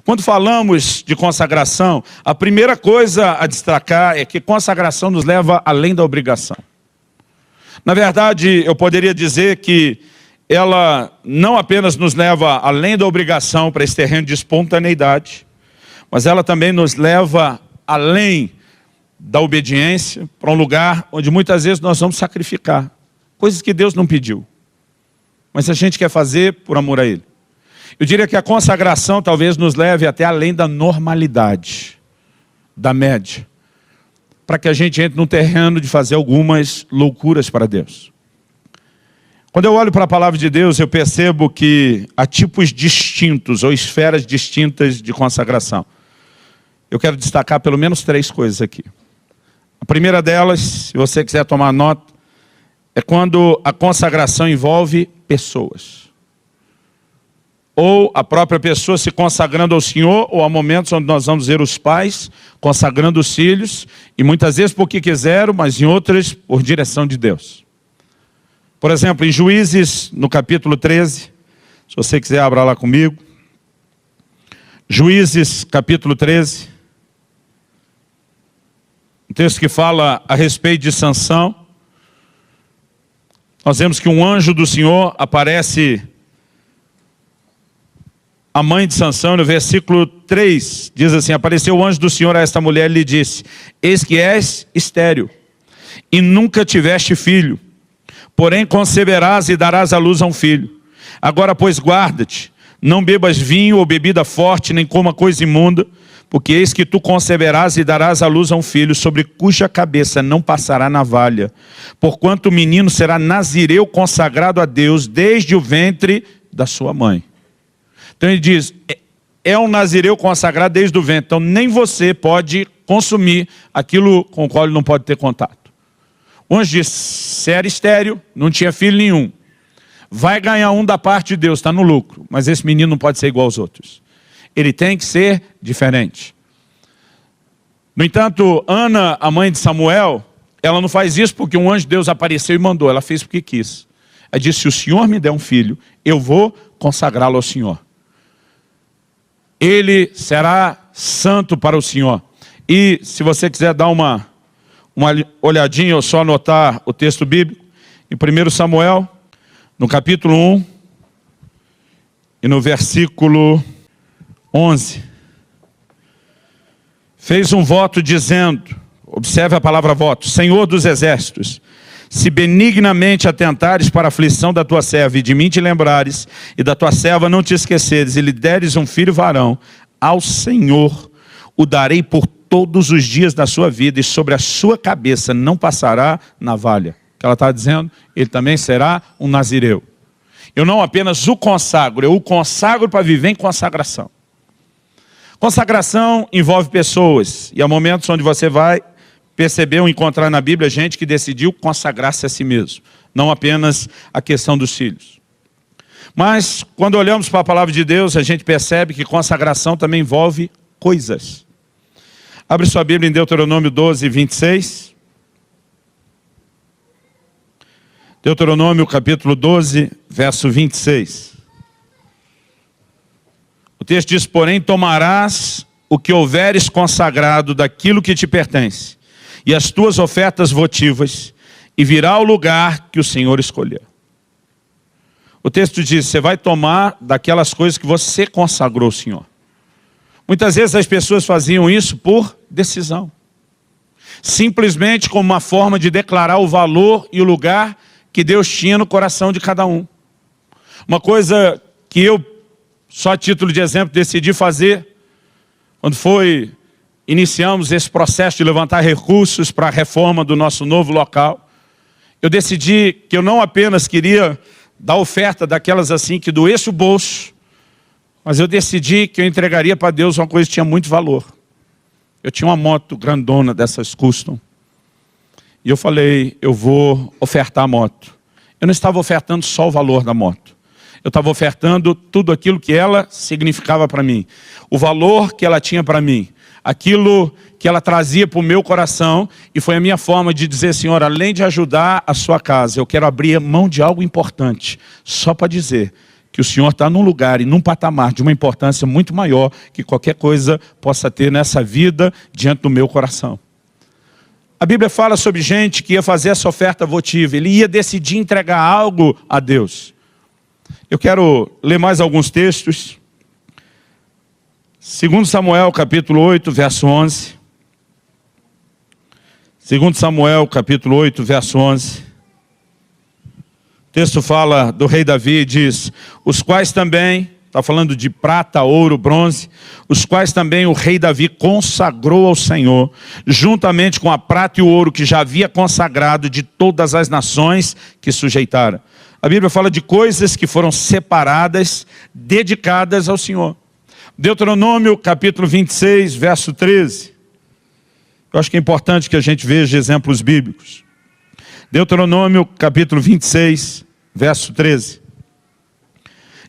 Quando falamos de consagração, a primeira coisa a destacar é que consagração nos leva além da obrigação. Na verdade, eu poderia dizer que ela não apenas nos leva além da obrigação para esse terreno de espontaneidade, mas ela também nos leva além da obediência para um lugar onde muitas vezes nós vamos sacrificar coisas que Deus não pediu, mas a gente quer fazer por amor a Ele. Eu diria que a consagração talvez nos leve até além da normalidade, da média, para que a gente entre no terreno de fazer algumas loucuras para Deus. Quando eu olho para a palavra de Deus, eu percebo que há tipos distintos ou esferas distintas de consagração. Eu quero destacar pelo menos 3 coisas aqui. A primeira delas, se você quiser tomar nota, é quando a consagração envolve pessoas. Ou a própria pessoa se consagrando ao Senhor, ou há momentos onde nós vamos ver os pais consagrando os filhos, e muitas vezes porque quiseram, mas em outras por direção de Deus. Por exemplo, em Juízes, no capítulo 13, se você quiser abra lá comigo. Juízes, capítulo 13. Um texto que fala a respeito de Sansão. Nós vemos que um anjo do Senhor aparece a mãe de Sansão, no versículo 3, diz assim: apareceu o anjo do Senhor a esta mulher e lhe disse: eis que és estéril, e nunca tiveste filho, porém conceberás e darás à luz a um filho. Agora, pois, guarda-te, não bebas vinho ou bebida forte, nem coma coisa imunda, porque eis que tu conceberás e darás à luz a um filho, sobre cuja cabeça não passará navalha, porquanto o menino será nazireu consagrado a Deus desde o ventre da sua mãe. Então ele diz, é um nazireu consagrado desde o ventre, então nem você pode consumir aquilo com o qual ele não pode ter contato. O anjo disse, se era estéril, não tinha filho nenhum, vai ganhar um da parte de Deus, está no lucro, mas esse menino não pode ser igual aos outros. Ele tem que ser diferente. No entanto, Ana, a mãe de Samuel, ela não faz isso porque um anjo de Deus apareceu e mandou, ela fez porque quis. Ela disse, se o Senhor me der um filho, eu vou consagrá-lo ao Senhor. Ele será santo para o Senhor. E se você quiser dar uma olhadinha ou só anotar o texto bíblico, em 1 Samuel, no capítulo 1, e no versículo 11, fez um voto dizendo, observe a palavra voto, Senhor dos exércitos, se benignamente atentares para a aflição da tua serva e de mim te lembrares, e da tua serva não te esqueceres, e lhe deres um filho varão, ao Senhor o darei por todos os dias da sua vida, e sobre a sua cabeça não passará navalha. O que ela está dizendo? Ele também será um nazireu. Eu não apenas o consagro, eu o consagro para viver em consagração. Consagração envolve pessoas, e há momentos onde você vai perceber ou encontrar na Bíblia gente que decidiu consagrar-se a si mesmo, não apenas a questão dos filhos. Mas, quando olhamos para a palavra de Deus, a gente percebe que consagração também envolve coisas. Abre sua Bíblia em Deuteronômio 12, 26. Deuteronômio capítulo 12, verso 26. O texto diz, porém tomarás o que houveres consagrado daquilo que te pertence, e as tuas ofertas votivas, e virá ao lugar que o Senhor escolheu. O texto diz, você vai tomar daquelas coisas que você consagrou ao Senhor. Muitas vezes as pessoas faziam isso por decisão. Simplesmente como uma forma de declarar o valor e o lugar que Deus tinha no coração de cada um. Uma coisa que eu, só a título de exemplo, decidi fazer, quando iniciamos esse processo de levantar recursos para a reforma do nosso novo local, eu decidi que eu não apenas queria dar oferta daquelas assim que doesse o bolso, mas eu decidi que eu entregaria para Deus uma coisa que tinha muito valor. Eu tinha uma moto grandona dessas custom, e eu falei, eu vou ofertar a moto. Eu não estava ofertando só o valor da moto, eu estava ofertando tudo aquilo que ela significava para mim, o valor que ela tinha para mim, aquilo que ela trazia para o meu coração, e foi a minha forma de dizer, Senhor, além de ajudar a sua casa, eu quero abrir mão de algo importante, só para dizer que o Senhor está num lugar e num patamar de uma importância muito maior que qualquer coisa possa ter nessa vida diante do meu coração. A Bíblia fala sobre gente que ia fazer essa oferta votiva, ele ia decidir entregar algo a Deus. Eu quero ler mais alguns textos. 2 Samuel capítulo 8, verso 11. 2 Samuel capítulo 8, verso 11. O texto fala do rei Davi e diz: os quais também, está falando de prata, ouro, bronze, os quais também o rei Davi consagrou ao Senhor, juntamente com a prata e o ouro que já havia consagrado de todas as nações que sujeitaram. A Bíblia fala de coisas que foram separadas, dedicadas ao Senhor. Deuteronômio capítulo 26, verso 13. Eu acho que é importante que a gente veja exemplos bíblicos. Deuteronômio capítulo 26, verso 13.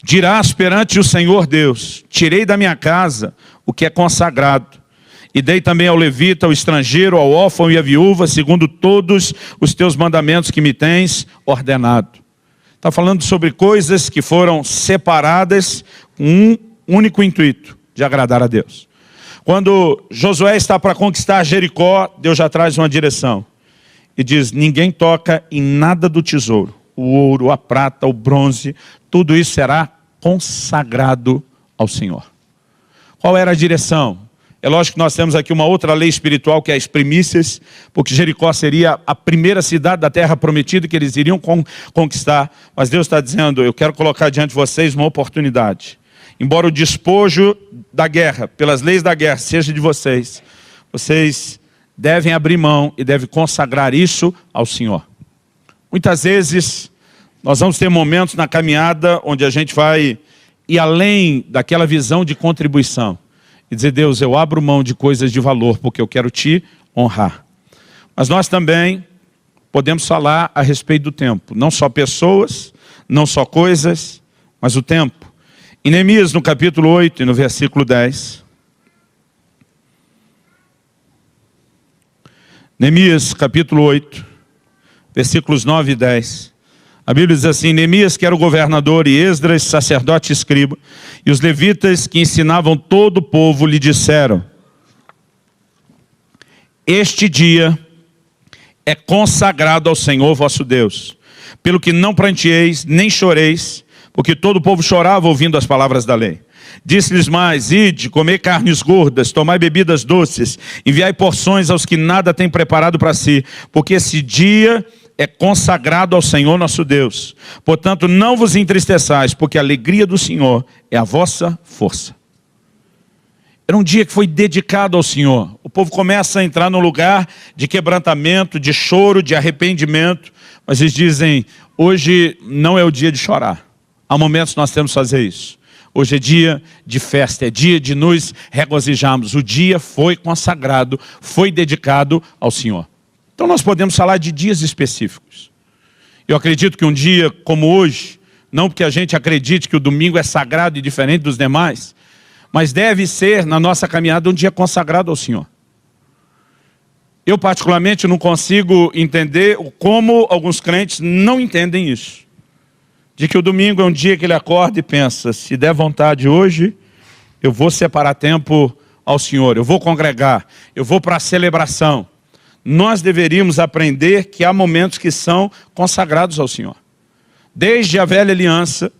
Dirás perante o Senhor Deus: tirei da minha casa o que é consagrado, e dei também ao levita, ao estrangeiro, ao órfão e à viúva, segundo todos os teus mandamentos que me tens ordenado. Está falando sobre coisas que foram separadas com um único intuito: de agradar a Deus. Quando Josué está para conquistar Jericó, Deus já traz uma direção. E diz: ninguém toca em nada do tesouro. O ouro, a prata, o bronze, tudo isso será consagrado ao Senhor. Qual era a direção? É lógico que nós temos aqui uma outra lei espiritual, que é as primícias, porque Jericó seria a primeira cidade da terra prometida que eles iriam conquistar. Mas Deus está dizendo: eu quero colocar diante de vocês uma oportunidade. Embora o despojo da guerra, pelas leis da guerra, seja de vocês, vocês devem abrir mão e devem consagrar isso ao Senhor. Muitas vezes nós vamos ter momentos na caminhada onde a gente vai ir além daquela visão de contribuição e dizer: Deus, eu abro mão de coisas de valor porque eu quero te honrar. Mas nós também podemos falar a respeito do tempo. Não só pessoas, não só coisas, mas o tempo. Em Neemias, no capítulo 8 e no versículo 10. Neemias, capítulo 8, versículos 9 e 10. A Bíblia diz assim: Neemias, que era o governador, e Esdras, sacerdote e escriba, e os levitas que ensinavam todo o povo, lhe disseram: este dia é consagrado ao Senhor vosso Deus, pelo que não pranteeis, nem choreis, porque todo o povo chorava ouvindo as palavras da lei. Disse-lhes mais: ide, comei carnes gordas, tomai bebidas doces, enviai porções aos que nada têm preparado para si, porque esse dia é consagrado ao Senhor nosso Deus. Portanto, não vos entristeçais, porque a alegria do Senhor é a vossa força. Era um dia que foi dedicado ao Senhor. O povo começa a entrar num lugar de quebrantamento, de choro, de arrependimento. Mas eles dizem: hoje não é o dia de chorar. Há momentos que nós temos que fazer isso. Hoje é dia de festa, é dia de nos regozijarmos. O dia foi consagrado, foi dedicado ao Senhor. Então nós podemos falar de dias específicos. Eu acredito que um dia como hoje, não porque a gente acredite que o domingo é sagrado e diferente dos demais, mas deve ser, na nossa caminhada, um dia consagrado ao Senhor. Eu particularmente não consigo entender como alguns crentes não entendem isso. De que o domingo é um dia que ele acorda e pensa: se der vontade hoje, eu vou separar tempo ao Senhor, eu vou congregar, eu vou para a celebração. Nós deveríamos aprender que há momentos que são consagrados ao Senhor. Desde a velha aliança,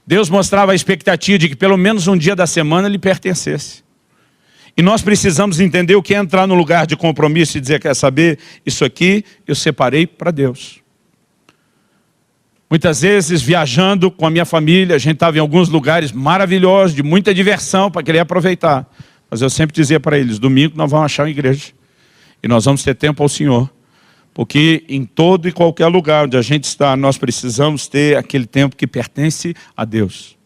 Deus mostrava a expectativa de que pelo menos um dia da semana lhe pertencesse. E nós precisamos entender o que é entrar no lugar de compromisso e dizer: quer saber, isso aqui eu separei para Deus. Muitas vezes, viajando com a minha família, a gente estava em alguns lugares maravilhosos, de muita diversão, para querer aproveitar. Mas eu sempre dizia para eles: domingo nós vamos achar uma igreja. E nós vamos ter tempo ao Senhor. Porque em todo e qualquer lugar onde a gente está, nós precisamos ter aquele tempo que pertence a Deus.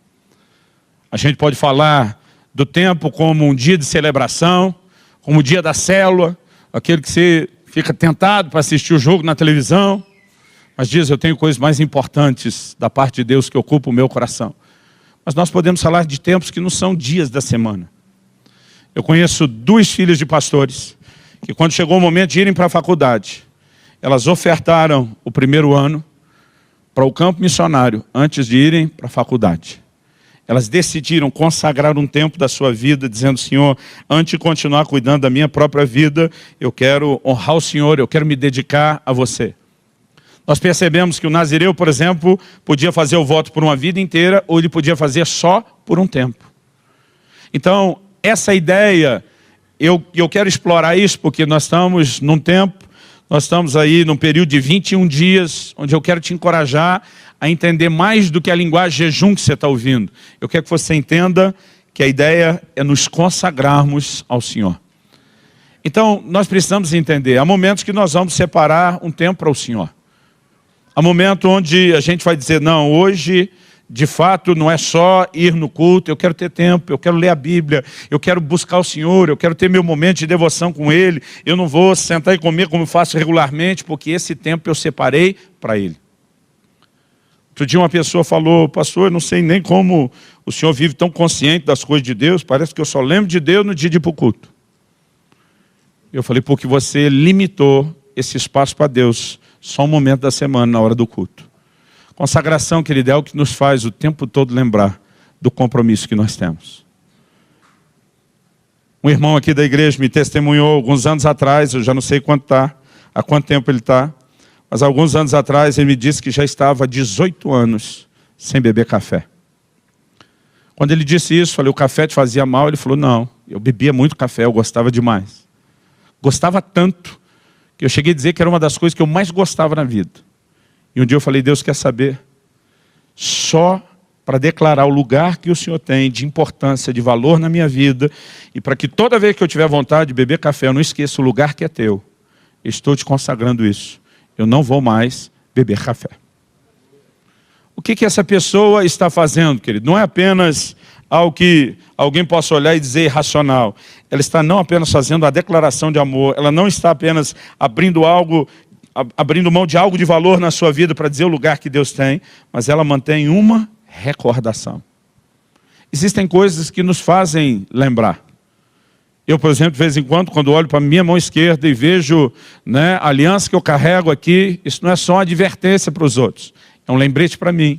A gente pode falar do tempo como um dia de celebração, como o dia da célula, aquele que você fica tentado para assistir o jogo na televisão, mas diz: eu tenho coisas mais importantes da parte de Deus que ocupam o meu coração. Mas nós podemos falar de tempos que não são dias da semana. Eu conheço 2 filhas de pastores, que quando chegou o momento de irem para a faculdade, elas ofertaram o primeiro ano para o campo missionário antes de irem para a faculdade. Elas decidiram consagrar um tempo da sua vida, dizendo: Senhor, antes de continuar cuidando da minha própria vida, eu quero honrar o Senhor, eu quero me dedicar a você. Nós percebemos que o nazireu, por exemplo, podia fazer o voto por uma vida inteira, ou ele podia fazer só por um tempo. Então, essa ideia, eu quero explorar isso, porque nós estamos num tempo, nós estamos aí num período de 21 dias, onde eu quero te encorajar a entender mais do que a linguagem jejum que você está ouvindo. Eu quero que você entenda que a ideia é nos consagrarmos ao Senhor. Então, nós precisamos entender, há momentos que nós vamos separar um tempo para o Senhor. Há momento onde a gente vai dizer: não, hoje, de fato, não é só ir no culto, eu quero ter tempo, eu quero ler a Bíblia, eu quero buscar o Senhor, eu quero ter meu momento de devoção com Ele, eu não vou sentar e comer como eu faço regularmente, porque esse tempo eu separei para Ele. Outro dia uma pessoa falou: pastor, eu não sei nem como o senhor vive tão consciente das coisas de Deus, parece que eu só lembro de Deus no dia de ir para o culto. Eu falei: porque você limitou esse espaço para Deus só um momento da semana, na hora do culto. Consagração, querido, é o que nos faz o tempo todo lembrar do compromisso que nós temos. Um irmão aqui da igreja me testemunhou alguns anos atrás, eu já não sei há quanto tempo ele está, mas alguns anos atrás ele me disse que já estava há 18 anos sem beber café. Quando ele disse isso, eu falei: o café te fazia mal? Ele falou: não, eu bebia muito café, eu gostava demais. Gostava tanto que eu cheguei a dizer que era uma das coisas que eu mais gostava na vida. E um dia eu falei: Deus, quer saber? Só para declarar o lugar que o Senhor tem de importância, de valor na minha vida, e para que toda vez que eu tiver vontade de beber café, eu não esqueça o lugar que é teu. Eu estou te consagrando isso. Eu não vou mais beber café. O que essa pessoa está fazendo, querido? Não é apenas algo que alguém possa olhar e dizer irracional. Ela está não apenas fazendo a declaração de amor, ela não está apenas abrindo mão de algo de valor na sua vida para dizer o lugar que Deus tem, mas ela mantém uma recordação. Existem coisas que nos fazem lembrar. Eu, por exemplo, de vez em quando olho para a minha mão esquerda e vejo, a aliança que eu carrego aqui, isso não é só uma advertência para os outros. É um lembrete para mim,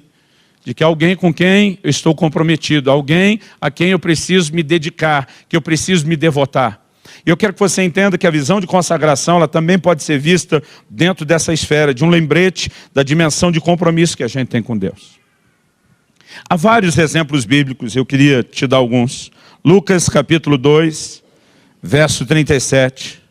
de que alguém com quem eu estou comprometido, alguém a quem eu preciso me dedicar, que eu preciso me devotar. E eu quero que você entenda que a visão de consagração, ela também pode ser vista dentro dessa esfera, de um lembrete da dimensão de compromisso que a gente tem com Deus. Há vários exemplos bíblicos, eu queria te dar alguns. Lucas capítulo 2, verso 37.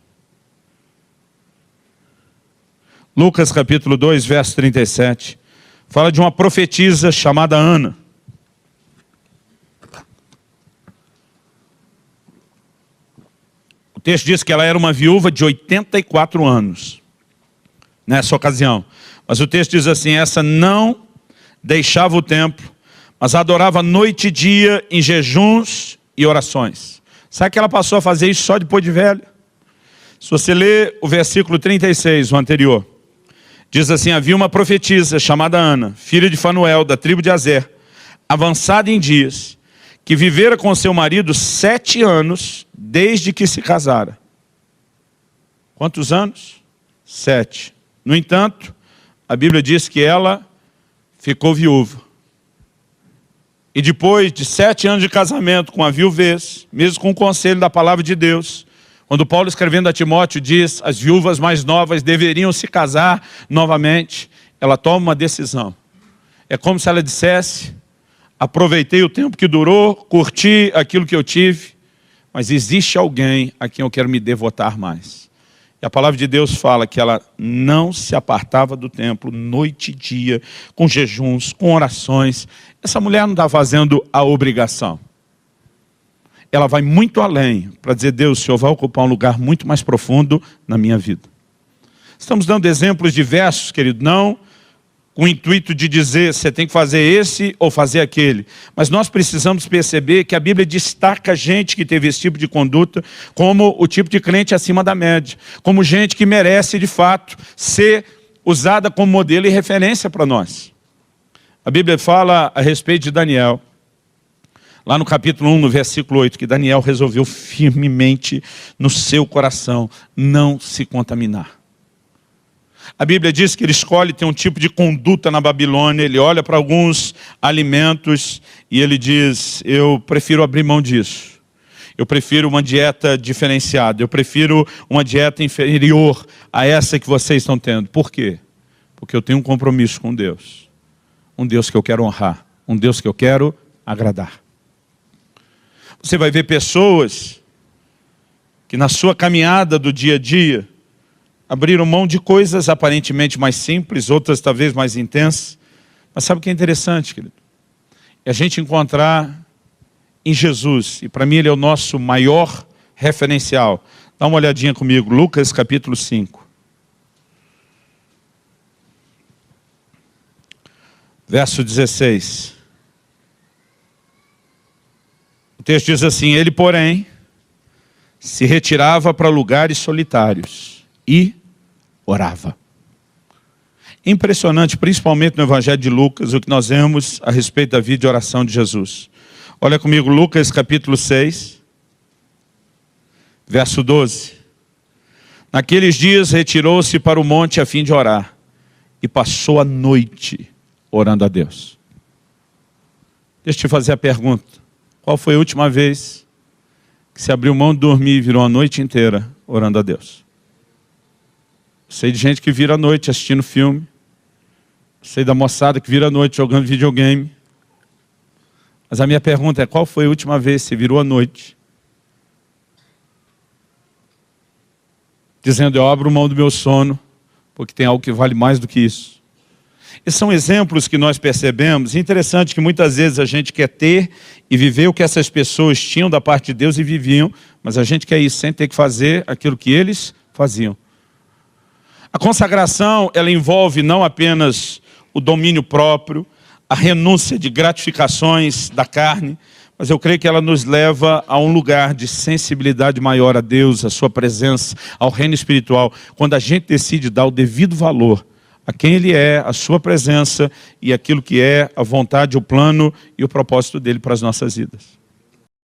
Lucas capítulo 2, verso 37. Fala de uma profetisa chamada Ana. O texto diz que ela era uma viúva de 84 anos, nessa ocasião. Mas o texto diz assim: essa não deixava o templo, mas adorava noite e dia em jejuns e orações. Sabe que ela passou a fazer isso só depois de velha? Se você ler o versículo 36, o anterior, diz assim: havia uma profetisa chamada Ana, filha de Fanuel, da tribo de Azer, avançada em dias, que vivera com seu marido 7 anos, desde que se casara. Quantos anos? 7. No entanto, a Bíblia diz que ela ficou viúva. E depois de 7 anos de casamento com a viuvez, mesmo com o conselho da palavra de Deus, quando Paulo, escrevendo a Timóteo, diz: as viúvas mais novas deveriam se casar novamente, ela toma uma decisão. É como se ela dissesse: aproveitei o tempo que durou, curti aquilo que eu tive, mas existe alguém a quem eu quero me devotar mais. E a palavra de Deus fala que ela não se apartava do templo noite e dia, com jejuns, com orações. Essa mulher não está fazendo a obrigação. Ela vai muito além para dizer: Deus, o Senhor vai ocupar um lugar muito mais profundo na minha vida. Estamos dando exemplos diversos, querido, não com o intuito de dizer você tem que fazer esse ou fazer aquele. Mas nós precisamos perceber que a Bíblia destaca gente que teve esse tipo de conduta como o tipo de crente acima da média, como gente que merece de fato ser usada como modelo e referência para nós. A Bíblia fala a respeito de Daniel, lá no capítulo 1, no versículo 8, que Daniel resolveu firmemente no seu coração não se contaminar. A Bíblia diz que ele escolhe ter um tipo de conduta na Babilônia, ele olha para alguns alimentos e ele diz, eu prefiro abrir mão disso. Eu prefiro uma dieta diferenciada, eu prefiro uma dieta inferior a essa que vocês estão tendo. Por quê? Porque eu tenho um compromisso com Deus. Um Deus que eu quero honrar, um Deus que eu quero agradar. Você vai ver pessoas que na sua caminhada do dia a dia abriram mão de coisas aparentemente mais simples, outras talvez mais intensas. Mas sabe o que é interessante, querido? É a gente encontrar em Jesus, e para mim ele é o nosso maior referencial. Dá uma olhadinha comigo, Lucas capítulo 5. Verso 16. O texto diz assim, ele, porém, se retirava para lugares solitários e orava. Impressionante, principalmente no Evangelho de Lucas, o que nós vemos a respeito da vida de oração de Jesus. Olha comigo, Lucas capítulo 6, verso 12. Naqueles dias retirou-se para o monte a fim de orar, e passou a noite orando a Deus. Deixa eu te fazer a pergunta. Qual foi a última vez que você abriu mão de dormir e virou a noite inteira orando a Deus? Sei de gente que vira a noite assistindo filme. Sei da moçada que vira a noite jogando videogame. Mas a minha pergunta é, qual foi a última vez que você virou a noite dizendo, eu abro mão do meu sono, porque tem algo que vale mais do que isso? Esses são exemplos que nós percebemos. É interessante que muitas vezes a gente quer ter e viver o que essas pessoas tinham da parte de Deus e viviam, mas a gente quer isso sem ter que fazer aquilo que eles faziam. A consagração, ela envolve não apenas o domínio próprio, a renúncia de gratificações da carne, mas eu creio que ela nos leva a um lugar de sensibilidade maior a Deus, a sua presença, ao reino espiritual, quando a gente decide dar o devido valor a quem Ele é, a sua presença e aquilo que é a vontade, o plano e o propósito dele para as nossas vidas.